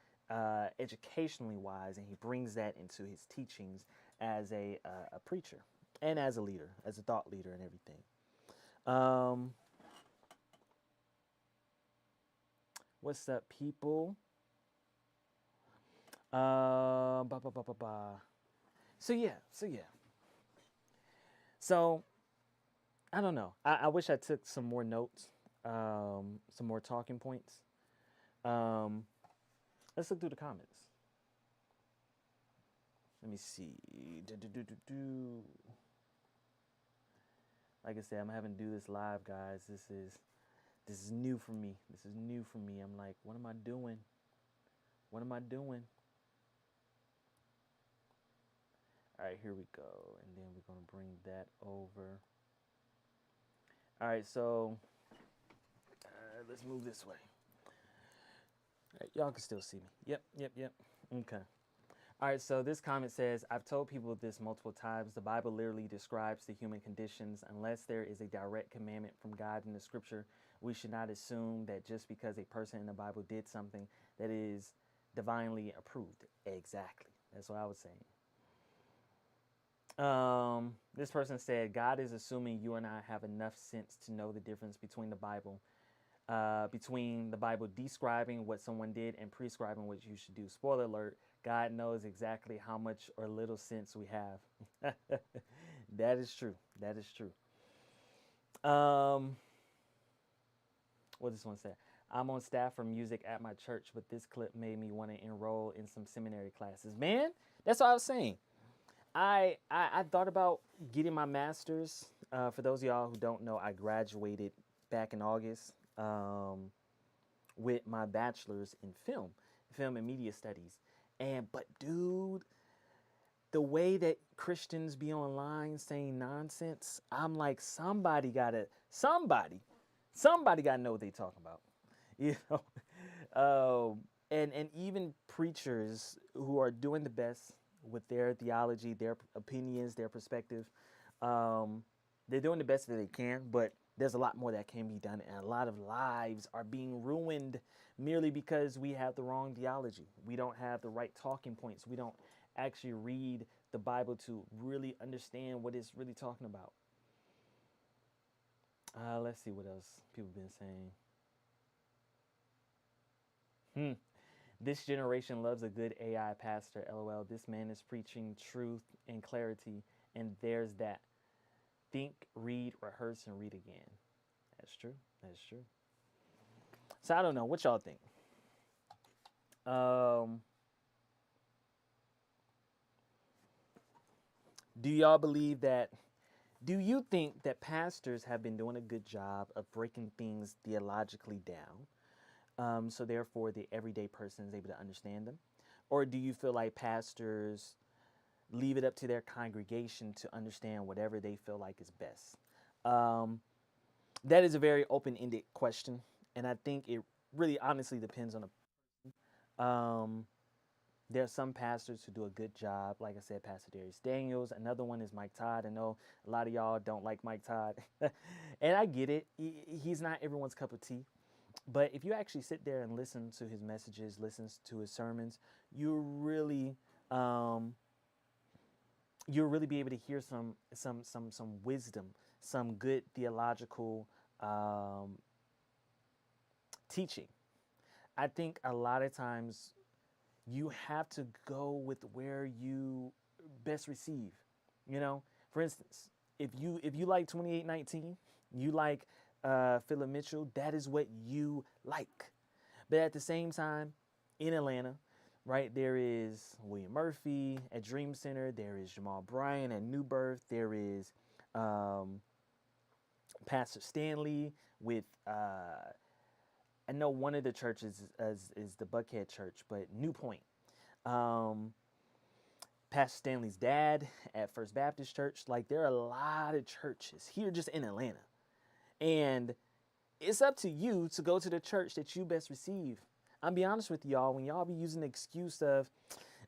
Speaker 2: educationally wise, and he brings that into his teachings as a preacher and as a leader, as a thought leader and everything. What's up, people? Ba, ba, ba, ba, ba. So yeah. So I don't know. I wish I took some more notes, some more talking points. Let's look through the comments. Let me see. Like I said, I'm having to do this live, guys. This is new for me. I'm like, what am I doing? All right, here we go. And then we're going to bring that over. All right, so let's move this way. All right, y'all can still see me. Yep. Okay. All right, so this comment says, I've told people this multiple times. The Bible literally describes the human conditions. Unless there is a direct commandment from God in the scripture, we should not assume that just because a person in the Bible did something that is divinely approved. Exactly. That's what I was saying. This person said, God is assuming you and I have enough sense to know the difference between the Bible describing what someone did and prescribing what you should do. Spoiler alert, God knows exactly how much or little sense we have. That is true. What does this one say? I'm on staff for music at my church, but this clip made me want to enroll in some seminary classes. Man, that's what I was saying. I thought about getting my master's. For those of y'all who don't know, I graduated back in August with my bachelor's in film and media studies. But dude, the way that Christians be online saying nonsense, I'm like, somebody gotta know what they talking about, you know. And even preachers who are doing the best with their theology, their opinions, their perspective, they're doing the best that they can, but there's a lot more that can be done, and a lot of lives are being ruined merely because we have the wrong theology. We don't have the right talking points. We don't actually read the Bible to really understand what it's really talking about. Let's see what else people have been saying. This generation loves a good AI pastor, LOL. This man is preaching truth and clarity, and there's that. Think, read, rehearse, and read again. That's true. So I don't know. What y'all think? Do you think that pastors have been doing a good job of breaking things theologically down, so therefore the everyday person is able to understand them? Or do you feel like pastors leave it up to their congregation to understand whatever they feel like is best? That is a very open-ended question, and I think it really honestly depends on the. There are some pastors who do a good job. Like I said, Pastor Darius Daniels. Another one is Mike Todd. I know a lot of y'all don't like Mike Todd, and I get it. He's not everyone's cup of tea. But if you actually sit there and listen to his messages, listen to his sermons, um, you'll really be able to hear some wisdom, some good theological teaching. I think a lot of times you have to go with where you best receive. You know, for instance, if you like 2819, you like Philip Mitchell, that is what you like. But at the same time, in Atlanta, right, there is William Murphy at Dream Center, there is Jamal Bryant at New Birth, there is Pastor Stanley with I know one of the churches is the Buckhead Church, but New Point. Pastor Stanley's dad at First Baptist Church. Like, there are a lot of churches here just in Atlanta. And it's up to you to go to the church that you best receive. I'll be honest with y'all, when y'all be using the excuse of,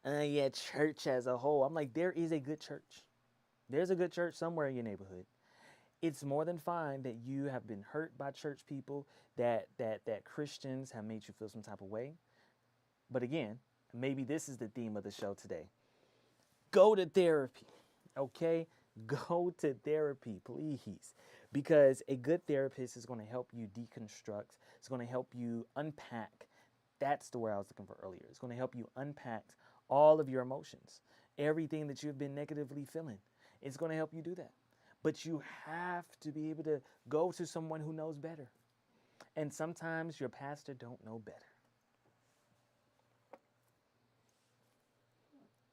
Speaker 2: yeah, church as a whole, I'm like, there is a good church. There's a good church somewhere in your neighborhood. It's more than fine that you have been hurt by church people, that Christians have made you feel some type of way. But again, maybe this is the theme of the show today. Go to therapy, okay? Go to therapy, please. Because a good therapist is going to help you deconstruct. It's going to help you unpack. That's the word I was looking for earlier. It's going to help you unpack all of your emotions, everything that you've been negatively feeling. It's going to help you do that. But you have to be able to go to someone who knows better. And sometimes your pastor don't know better.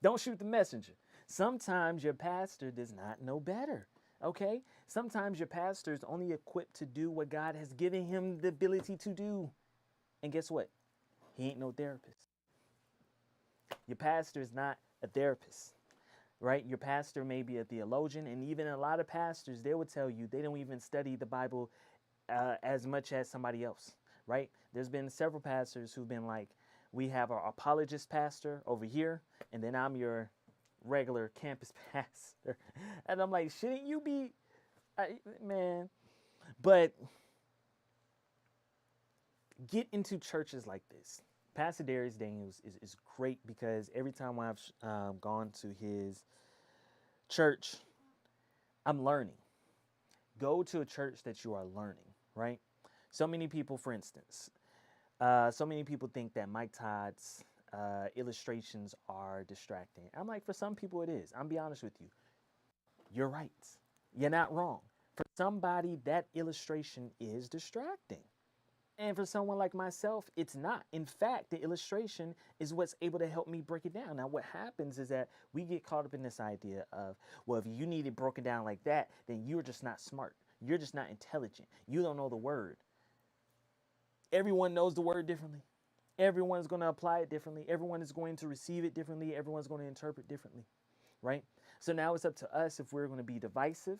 Speaker 2: Don't shoot the messenger. Sometimes your pastor does not know better. Okay? Sometimes your pastor is only equipped to do what God has given him the ability to do. And guess what? He ain't no therapist. Your pastor is not a therapist. Right? Your pastor may be a theologian, and even a lot of pastors, they will tell you they don't even study the Bible as much as somebody else, right? There's been several pastors who've been like, we have our apologist pastor over here, and then I'm your regular campus pastor. And I'm like, shouldn't you be, man? But get into churches like this. Pastor Darius Daniels is great because every time I've gone to his church, I'm learning. Go to a church that you are learning, right? So many people, for instance, so many people think that Mike Todd's illustrations are distracting. I'm like, for some people it is. I'll be honest with you. You're right. You're not wrong. For somebody, that illustration is distracting. And for someone like myself, it's not. In fact, the illustration is what's able to help me break it down. Now, what happens is that we get caught up in this idea of, well, if you need it broken down like that, then you're just not smart. You're just not intelligent. You don't know the word. Everyone knows the word differently. Everyone's going to apply it differently. Everyone is going to receive it differently. Everyone's going to interpret differently, right? So now it's up to us if we're going to be divisive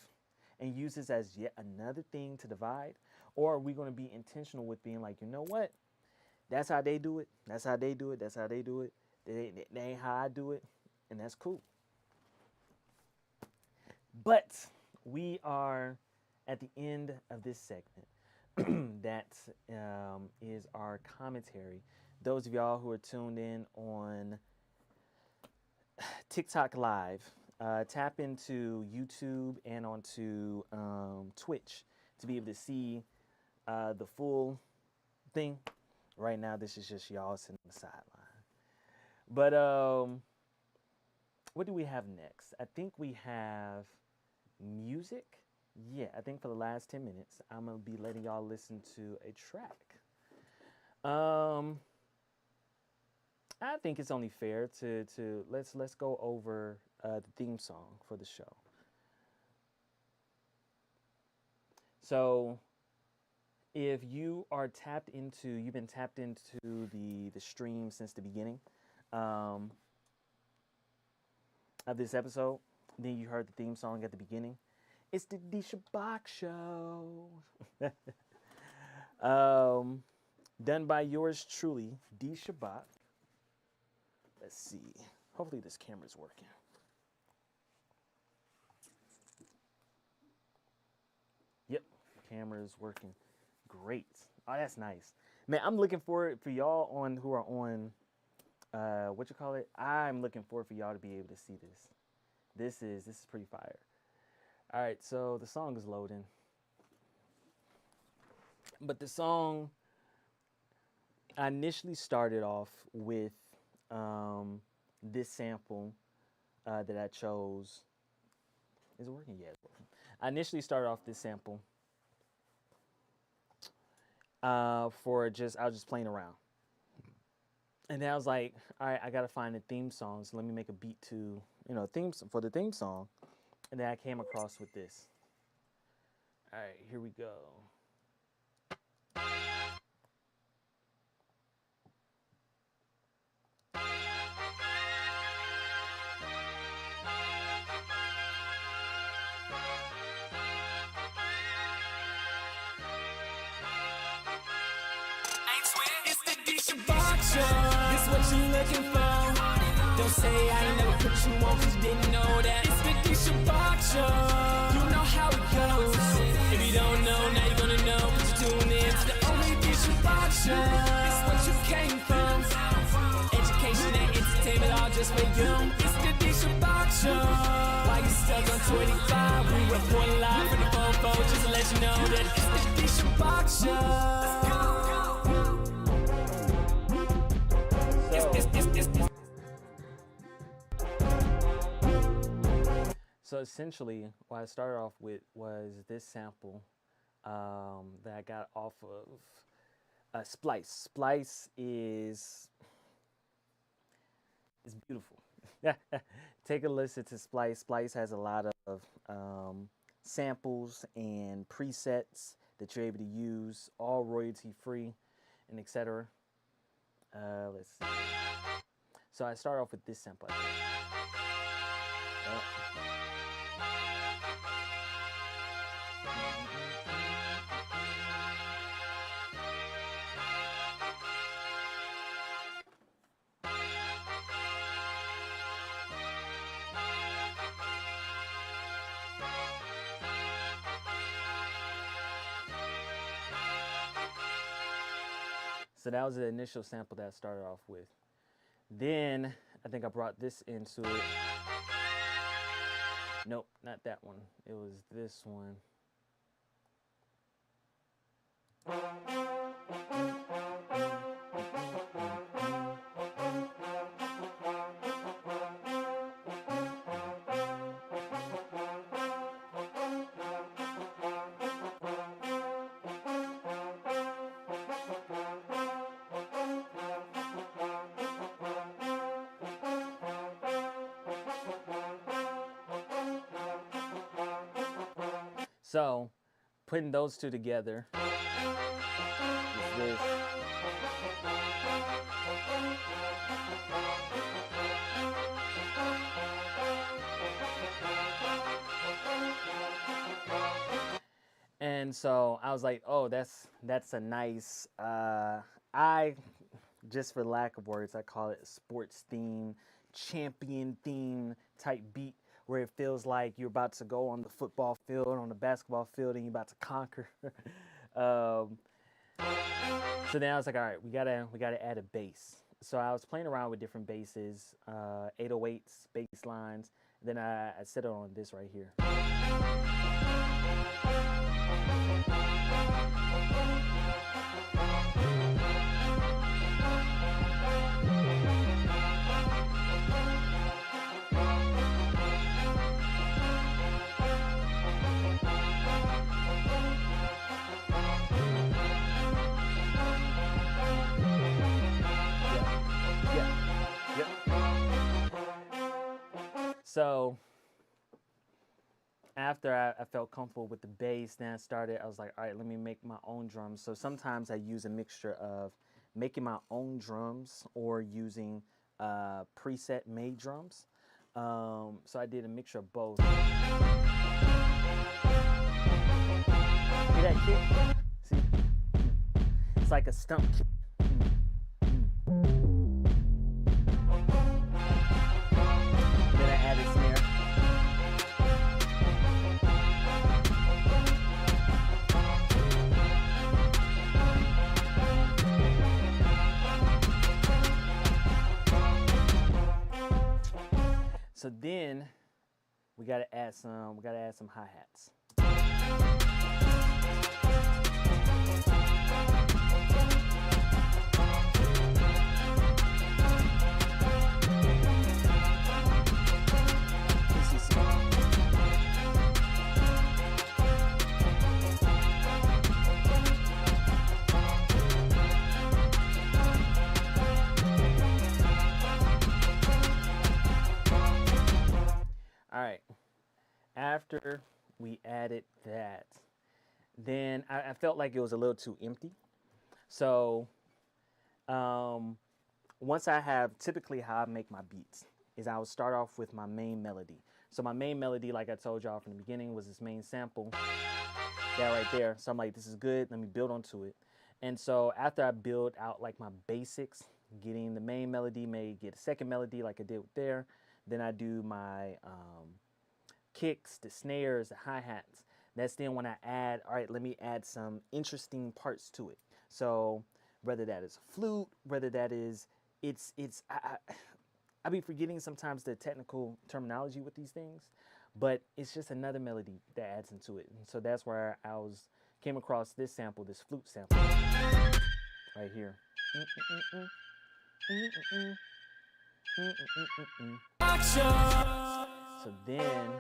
Speaker 2: and use this as yet another thing to divide, or are we going to be intentional with being like, you know what? That's how they do it. That's how they do it. That's how they do it. They ain't how I do it. And that's cool. But we are at the end of this segment. That is our commentary. Those of y'all who are tuned in on TikTok Live, tap into YouTube and onto Twitch to be able to see the full thing. Right now, this is just y'all sitting on the sideline. But what do we have next? I think we have music. Yeah, I think for the last 10 minutes, I'm going to be letting y'all listen to a track. I think it's only fair to let's go over the theme song for the show. So if you are you've been tapped into the stream since the beginning of this episode, then you heard the theme song at the beginning. It's the Shabach Show. Done by yours truly, D. Shabach. Let's see. Hopefully this camera's working. Yep, camera's working. Great. Oh, that's nice. Man, I'm looking forward for y'all on who are on what you call it? I'm looking forward for y'all to be able to see this. This is pretty fire. All right, so the song is loading. But the song, I initially started off with this sample that I chose. Is it working? Yeah, it's working. I initially started off this sample I was just playing around. And then I was like, all right, I got to find a theme song. So let me make a beat to, for the theme song. And then I came across with this. All right, here we go.
Speaker 1: It's the D Shabach Show. This what you looking for. Don't say I ain't never put you on, cause you didn't know that. It's the D Shabach Show. You know how it goes. If you don't know, now you're gonna know, cause you tune in to the only D Shabach Show. It's what you came from. Education and entertainment all just for you. It's the D Shabach Show. While you stuck on 25, we reporting live from the fofo, just to let you know that it's the D Shabach Show.
Speaker 2: So essentially, what I started off with was this sample that I got off of Splice. Splice is beautiful. Take a listen to Splice. Splice has a lot of samples and presets that you're able to use, all royalty free, and etc. Let's see. So I start off with this sample. So that was the initial sample that I started off with. Then I think I brought this into it. Nope, not that one. It was this one. So, putting those two together is this. And so I was like, oh, that's a nice, just for lack of words, I call it a sports theme, champion theme type beat, where it feels like you're about to go on the football field, on the basketball field, and you're about to conquer. So then I was like, all right, we gotta add a bass. So I was playing around with different basses, 808s, bass lines. Then I settled on this right here. So after I felt comfortable with the bass, then I was like, all right, let me make my own drums. So sometimes I use a mixture of making my own drums or using preset made drums. So I did a mixture of both. that kick? See? It's like a stump kick. Then I added snare. So then we gotta add some hi-hats. All right, after we added that, then I felt like it was a little too empty. So once I have, typically how I make my beats is I will start off with my main melody. So my main melody, like I told y'all from the beginning, was this main sample, that right there. So I'm like, this is good, let me build onto it. And so after I build out like my basics, getting the main melody, may get a second melody like I did with there, then I do my kicks, the snares, the hi-hats. That's then when I add, all right, let me add some interesting parts to it. So whether that is a flute, whether that is, I be forgetting sometimes the technical terminology with these things, but it's just another melody that adds into it. And so that's where came across this sample, this flute sample, right here. So then,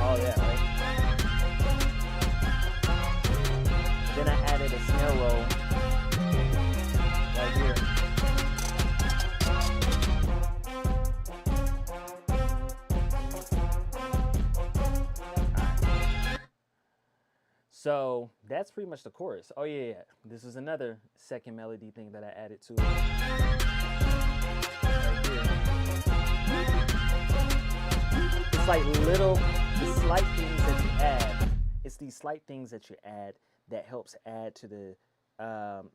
Speaker 2: all that, right? Then I added a snare roll right here. So that's pretty much the chorus. Oh yeah, this is another second melody thing that I added to it. Right here. It's like the slight things that you add. It's these slight things that you add that helps add to the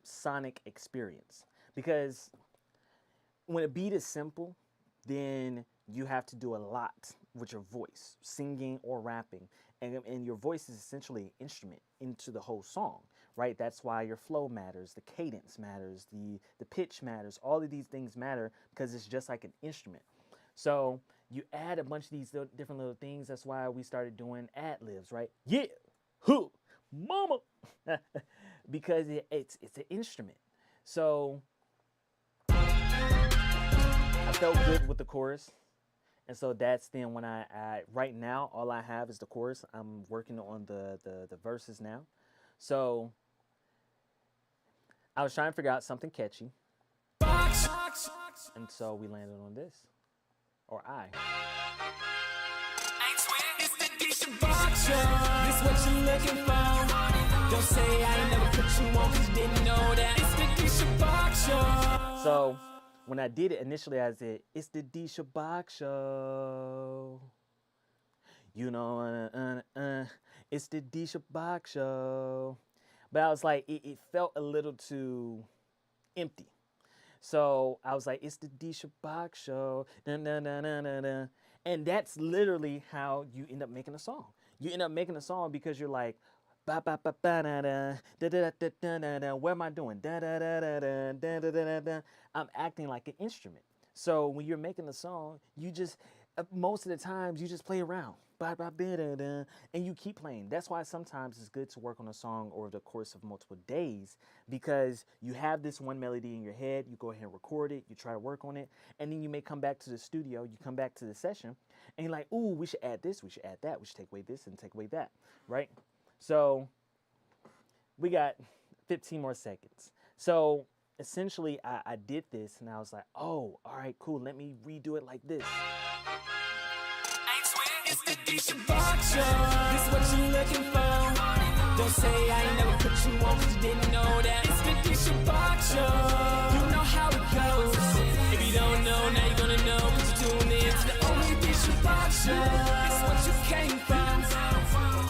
Speaker 2: sonic experience. Because when a beat is simple, then you have to do a lot with your voice, singing or rapping. And your voice is essentially an instrument into the whole song, right? That's why your flow matters, the cadence matters, the pitch matters. All of these things matter because it's just like an instrument. So you add a bunch of these different little things. That's why we started doing ad-libs, right? Yeah, who, mama, because it's an instrument. So I felt good with the chorus. And so that's then when I right now, all I have is the chorus. I'm working on the verses now. So I was trying to figure out something catchy. And so we landed on this. Or I.
Speaker 1: It's the D Shabach Show. This what you looking for. Don't say I ain't never put you on 'cause you didn't know that. It's the D Shabach Show.
Speaker 2: So when I did it initially, I said, it's the D Shabach Show. You know, it's the D Shabach Show. But I was like, it felt a little too empty. So I was like, it's the D Shabach Show. Dun, dun, dun, dun, dun, dun. And that's literally how you end up making a song. You end up making a song because you're like, ba ba ba ba da da da da da da da da. What am I doing? Da da da da da da da da da. I'm acting like an instrument. So when you're making a song, you just most of the times you just play around, ba ba ba da da, and you keep playing. That's why sometimes it's good to work on a song over the course of multiple days, because you have this one melody in your head. You go ahead and record it. You try to work on it, and then you may come back to the studio. You come back to the session, and you're like, ooh, we should add this. We should add that. We should take away this and take away that, right? So we got 15 more seconds. So essentially, I did this, and I was like, oh, all right, cool. Let me redo it like this.
Speaker 1: It's the D Shabach Show. This what you looking for. Don't say I ain't never put you on 'cause you didn't know that. It's the D Shabach Show. You know how it goes. If you don't know, now you're gonna know 'cause you tuned in to the only Shabach Show. It's what you came from.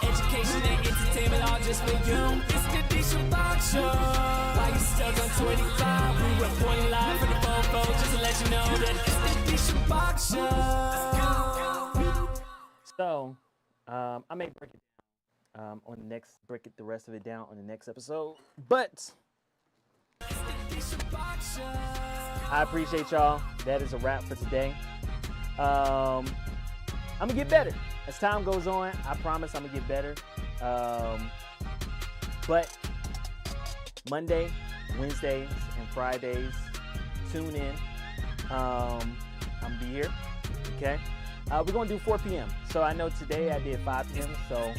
Speaker 1: Education and entertainment all just for you. It's the D Shabach Show. While you stuck on 25, we reporting live for the fofo just to let you know that it's the D Shabach Show.
Speaker 2: So, I may break it down on the next, break it the rest of it down on the next episode. But I appreciate y'all. That is a wrap for today. I'm gonna get better as time goes on. I promise I'm gonna get better. But Monday, Wednesdays, and Fridays, tune in. I'm gonna be here. Okay. We're gonna do 4 p.m. So I know today I did 5 p.m. So.